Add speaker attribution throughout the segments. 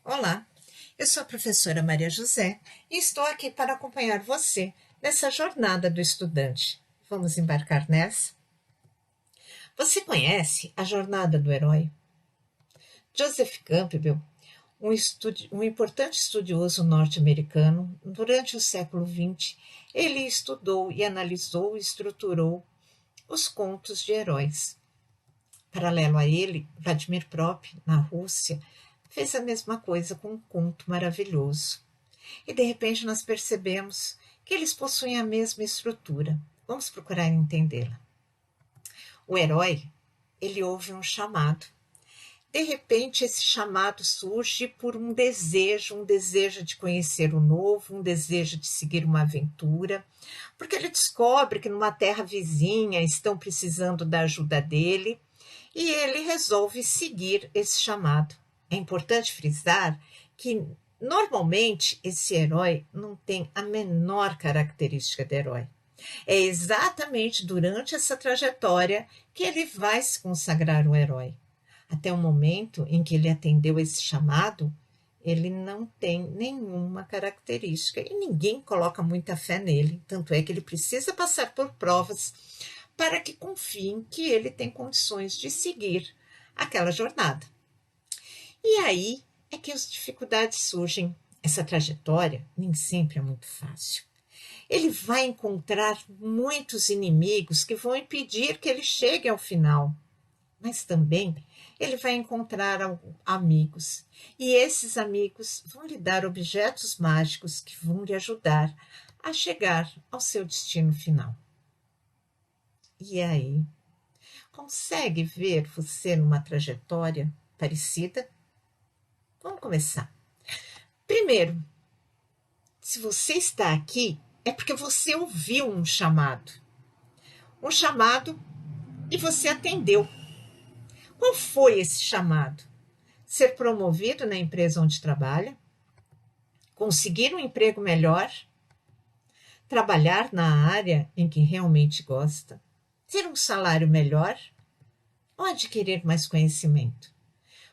Speaker 1: Olá, eu sou a professora Maria José e estou aqui para acompanhar você nessa jornada do estudante. Vamos embarcar nessa? Você conhece a jornada do herói? Joseph Campbell, um importante estudioso norte-americano, durante o século XX, ele estudou e analisou e estruturou os contos de heróis. Paralelo a ele, Vladimir Prop, na Rússia, fez a mesma coisa com um conto maravilhoso. E de repente nós percebemos que eles possuem a mesma estrutura. Vamos procurar entendê-la. O herói, ele ouve um chamado. De repente esse chamado surge por um desejo de conhecer o novo, um desejo de seguir uma aventura, porque ele descobre que numa terra vizinha estão precisando da ajuda dele e ele resolve seguir esse chamado. É importante frisar que, normalmente, esse herói não tem a menor característica de herói. É exatamente durante essa trajetória que ele vai se consagrar um herói. Até o momento em que ele atendeu esse chamado, ele não tem nenhuma característica e ninguém coloca muita fé nele. Tanto é que ele precisa passar por provas para que confiem que ele tem condições de seguir aquela jornada. E aí é que as dificuldades surgem. Essa trajetória nem sempre é muito fácil. Ele vai encontrar muitos inimigos que vão impedir que ele chegue ao final. Mas também ele vai encontrar amigos. E esses amigos vão lhe dar objetos mágicos que vão lhe ajudar a chegar ao seu destino final. E aí? Consegue ver você numa trajetória parecida? Vamos começar. Primeiro, se você está aqui, é porque você ouviu um chamado. Um chamado e você atendeu. Qual foi esse chamado? Ser promovido na empresa onde trabalha? Conseguir um emprego melhor? Trabalhar na área em que realmente gosta? Ter um salário melhor? Ou adquirir mais conhecimento?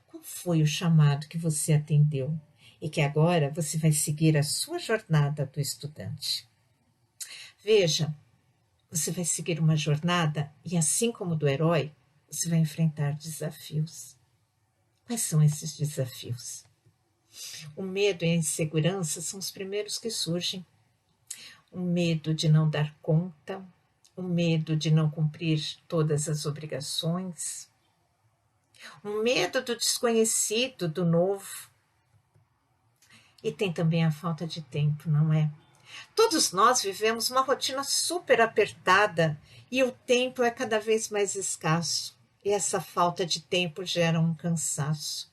Speaker 1: Qual foi o chamado que você atendeu e que agora você vai seguir a sua jornada do estudante? Veja, você vai seguir uma jornada e, assim como do herói, você vai enfrentar desafios. Quais são esses desafios? O medo e a insegurança são os primeiros que surgem. O medo de não dar conta, o medo de não cumprir todas as obrigações, o medo do desconhecido, do novo. E tem também a falta de tempo, não é? Todos nós vivemos uma rotina super apertada e o tempo é cada vez mais escasso. E essa falta de tempo gera um cansaço.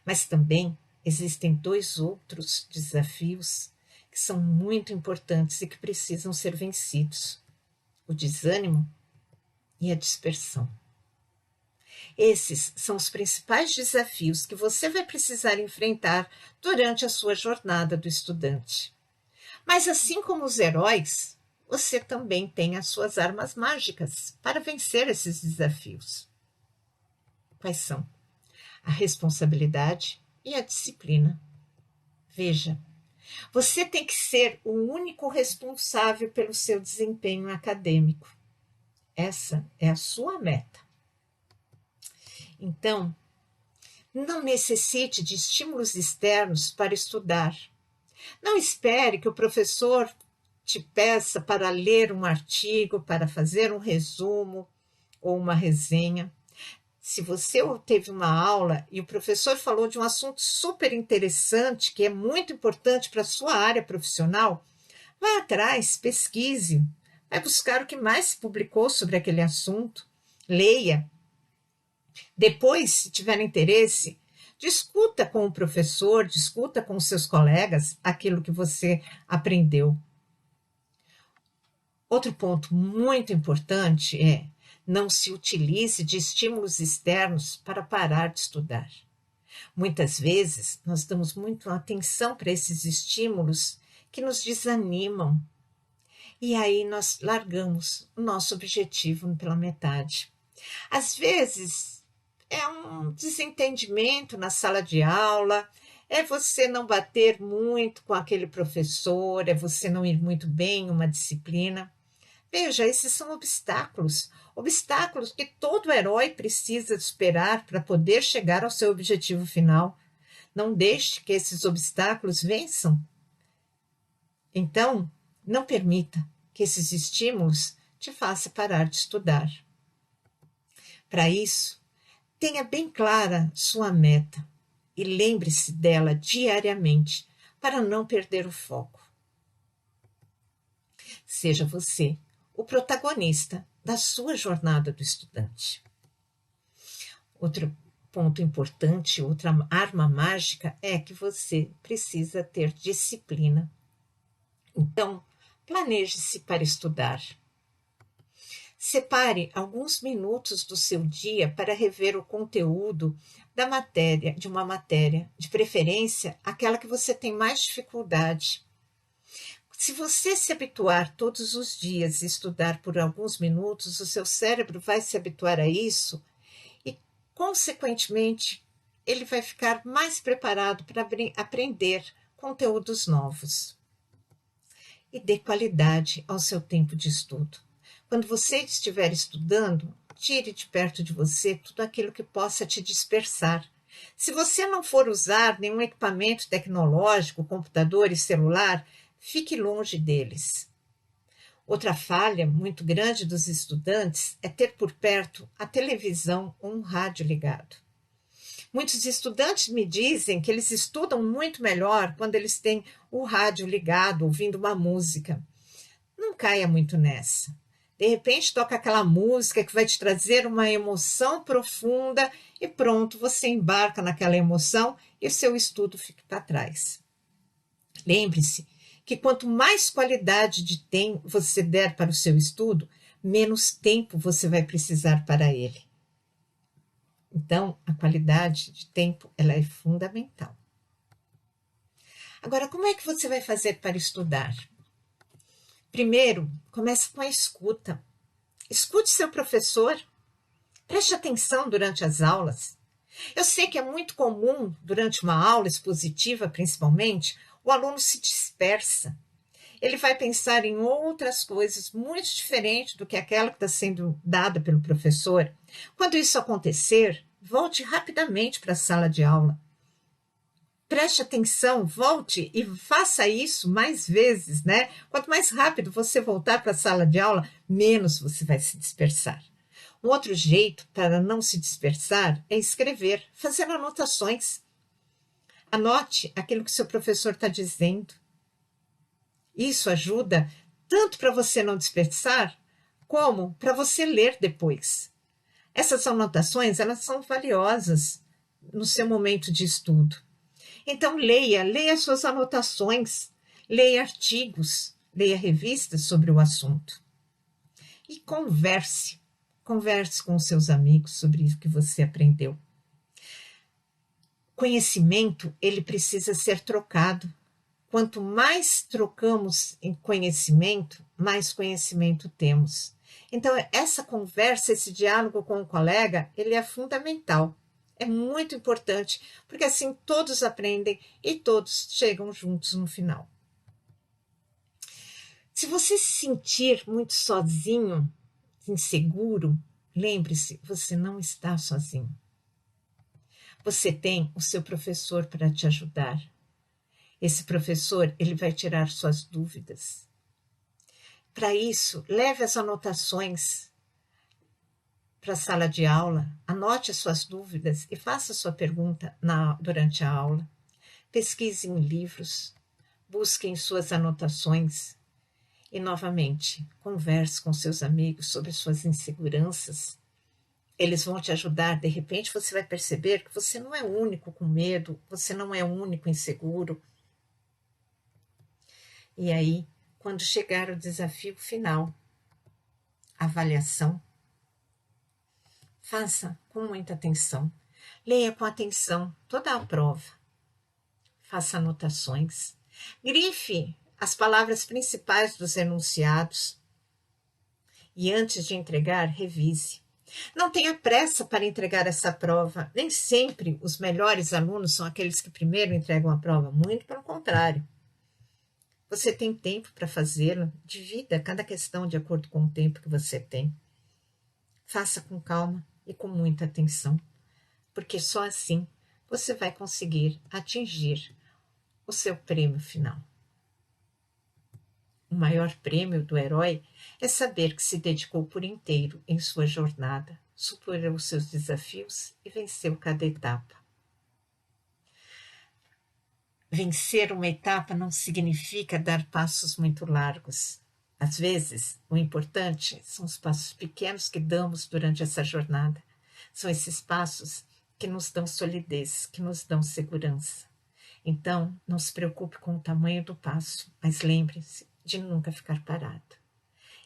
Speaker 1: Mas também existem dois outros desafios que são muito importantes e que precisam ser vencidos: o desânimo e a dispersão. Esses são os principais desafios que você vai precisar enfrentar durante a sua jornada do estudante. Mas assim como os heróis, você também tem as suas armas mágicas para vencer esses desafios. Quais são? A responsabilidade e a disciplina. Veja, você tem que ser o único responsável pelo seu desempenho acadêmico. Essa é a sua meta. Então, não necessite de estímulos externos para estudar. Não espere que o professor te peça para ler um artigo, para fazer um resumo ou uma resenha. Se você teve uma aula e o professor falou de um assunto super interessante, que é muito importante para a sua área profissional, vá atrás, pesquise, vai buscar o que mais se publicou sobre aquele assunto, leia. Depois, se tiver interesse, discuta com o professor, discuta com os seus colegas aquilo que você aprendeu. Outro ponto muito importante é: não se utilize de estímulos externos para parar de estudar. Muitas vezes, nós damos muito atenção para esses estímulos que nos desanimam. E aí nós largamos o nosso objetivo pela metade. Às vezes, é um desentendimento na sala de aula, é você não bater muito com aquele professor, é você não ir muito bem em uma disciplina. Veja, esses são obstáculos, obstáculos que todo herói precisa superar para poder chegar ao seu objetivo final. Não deixe que esses obstáculos vençam. Então, não permita que esses estímulos te façam parar de estudar. Para isso, tenha bem clara sua meta e lembre-se dela diariamente para não perder o foco. Seja você o protagonista da sua jornada do estudante. Outro ponto importante, outra arma mágica é que você precisa ter disciplina. Então, planeje-se para estudar. Separe alguns minutos do seu dia para rever o conteúdo da matéria, de uma matéria, de preferência aquela que você tem mais dificuldade. Se você se habituar todos os dias a estudar por alguns minutos, o seu cérebro vai se habituar a isso e, consequentemente, ele vai ficar mais preparado para aprender conteúdos novos. E dê qualidade ao seu tempo de estudo. Quando você estiver estudando, tire de perto de você tudo aquilo que possa te dispersar. Se você não for usar nenhum equipamento tecnológico, computador e celular, fique longe deles. Outra falha muito grande dos estudantes é ter por perto a televisão ou um rádio ligado. Muitos estudantes me dizem que eles estudam muito melhor quando eles têm o rádio ligado, ouvindo uma música. Não caia muito nessa. De repente toca aquela música que vai te trazer uma emoção profunda e pronto, você embarca naquela emoção e o seu estudo fica para trás. Lembre-se que quanto mais qualidade de tempo você der para o seu estudo, menos tempo você vai precisar para ele. Então, a qualidade de tempo ela é fundamental. Agora, como é que você vai fazer para estudar? Primeiro, comece com a escuta. Escute seu professor. Preste atenção durante as aulas. Eu sei que é muito comum, durante uma aula expositiva, principalmente, o aluno se dispersa. Ele vai pensar em outras coisas muito diferentes do que aquela que está sendo dada pelo professor. Quando isso acontecer, volte rapidamente para a sala de aula. Preste atenção, volte e faça isso mais vezes, né? Quanto mais rápido você voltar para a sala de aula, menos você vai se dispersar. Um outro jeito para não se dispersar é escrever, fazer anotações. Anote aquilo que seu professor está dizendo. Isso ajuda tanto para você não dispersar, como para você ler depois. Essas anotações, elas são valiosas no seu momento de estudo. Então, leia suas anotações, leia artigos, leia revistas sobre o assunto. E converse com seus amigos sobre o que você aprendeu. Conhecimento, ele precisa ser trocado. Quanto mais trocamos em conhecimento, mais conhecimento temos. Então, essa conversa, esse diálogo com o colega, ele é fundamental. É muito importante, porque assim todos aprendem e todos chegam juntos no final. Se você se sentir muito sozinho, inseguro, lembre-se, você não está sozinho. Você tem o seu professor para te ajudar. Esse professor, ele vai tirar suas dúvidas. Para isso, leve as anotações para a sala de aula, anote as suas dúvidas e faça sua pergunta durante a aula. Pesquise em livros, busque em suas anotações e, novamente, converse com seus amigos sobre suas inseguranças. Eles vão te ajudar. De repente, você vai perceber que você não é o único com medo, você não é o único inseguro. E aí, quando chegar o desafio final, a avaliação, faça com muita atenção. Leia com atenção toda a prova. Faça anotações. Grife as palavras principais dos enunciados. E antes de entregar, revise. Não tenha pressa para entregar essa prova. Nem sempre os melhores alunos são aqueles que primeiro entregam a prova, muito pelo contrário. Você tem tempo para fazê-lo, divida cada questão de acordo com o tempo que você tem. Faça com calma e com muita atenção, porque só assim você vai conseguir atingir o seu prêmio final. O maior prêmio do herói é saber que se dedicou por inteiro em sua jornada, superou seus desafios e venceu cada etapa. Vencer uma etapa não significa dar passos muito largos. Às vezes, o importante são os passos pequenos que damos durante essa jornada. São esses passos que nos dão solidez, que nos dão segurança. Então, não se preocupe com o tamanho do passo, mas lembre-se de nunca ficar parado.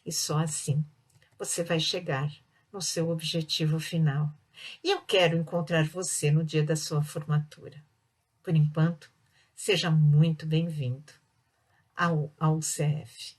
Speaker 1: E só assim você vai chegar no seu objetivo final. E eu quero encontrar você no dia da sua formatura. Por enquanto, seja muito bem-vindo ao CF.